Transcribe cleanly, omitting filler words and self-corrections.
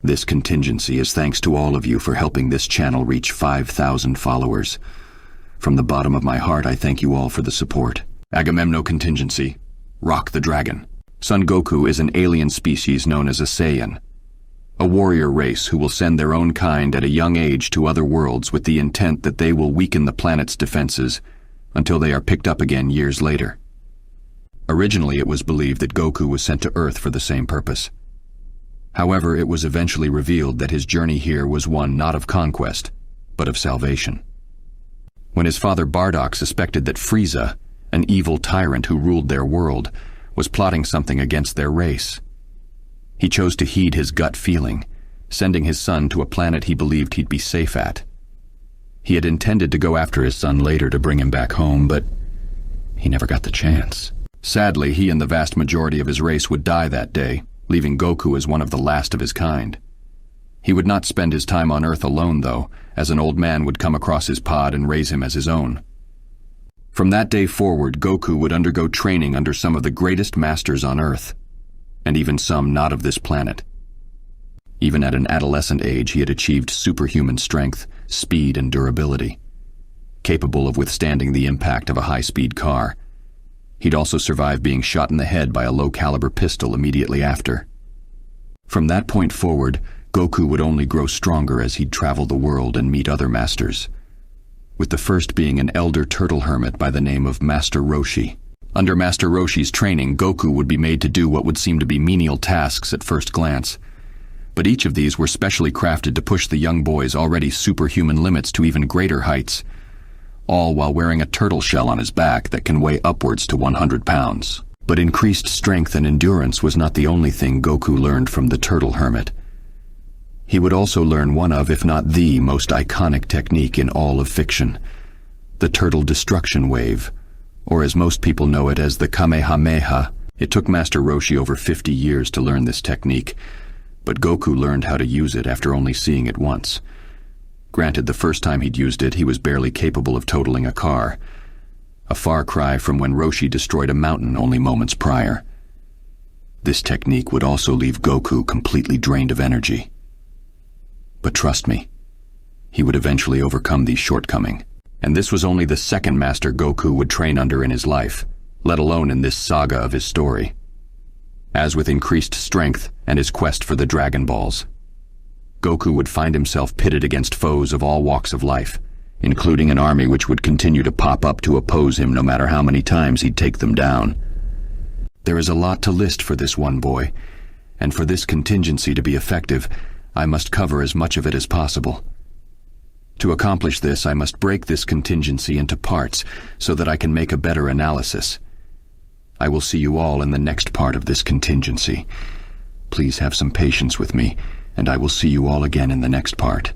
This contingency is thanks to all of you for helping this channel reach 5,000 followers. From the bottom of my heart, I thank you all for the support. Agamemno Contingency. Rock the Dragon. Son Goku is an alien species known as a Saiyan, a warrior race who will send their own kind at a young age to other worlds with the intent that they will weaken the planet's defenses until they are picked up again years later. Originally, it was believed that Goku was sent to Earth for the same purpose. However, it was eventually revealed that his journey here was one not of conquest, but of salvation. When his father Bardock suspected that Frieza, an evil tyrant who ruled their world, was plotting something against their race, he chose to heed his gut feeling, sending his son to a planet he believed he'd be safe at. He had intended to go after his son later to bring him back home, but he never got the chance. Sadly, he and the vast majority of his race would die that day, leaving Goku as one of the last of his kind. He would not spend his time on Earth alone, though, as an old man would come across his pod and raise him as his own. From that day forward, Goku would undergo training under some of the greatest masters on Earth, and even some not of this planet. Even at an adolescent age, he had achieved superhuman strength, speed, and durability, capable of withstanding the impact of a high-speed car. He'd also survived being shot in the head by a low-caliber pistol immediately after. From that point forward, Goku would only grow stronger as he'd travel the world and meet other masters, with the first being an elder turtle hermit by the name of Master Roshi. Under Master Roshi's training, Goku would be made to do what would seem to be menial tasks at first glance, but each of these were specially crafted to push the young boy's already superhuman limits to even greater heights, all while wearing a turtle shell on his back that can weigh upwards to 100 pounds. But increased strength and endurance was not the only thing Goku learned from the turtle hermit. He would also learn one of, if not the, most iconic technique in all of fiction, the turtle destruction wave, or as most people know it as the Kamehameha. It took Master Roshi over 50 years to learn this technique, but Goku learned how to use it after only seeing it once. Granted, the first time he'd used it, he was barely capable of totaling a car, a far cry from when Roshi destroyed a mountain only moments prior. This technique would also leave Goku completely drained of energy. But trust me, he would eventually overcome these shortcomings. And this was only the second master Goku would train under in his life, let alone in this saga of his story. As with increased strength and his quest for the Dragon Balls, Goku would find himself pitted against foes of all walks of life, including an army which would continue to pop up to oppose him no matter how many times he'd take them down. There is a lot to list for this one boy, and for this contingency to be effective, I must cover as much of it as possible. To accomplish this, I must break this contingency into parts so that I can make a better analysis. I will see you all in the next part of this contingency. Please have some patience with me, and I will see you all again in the next part.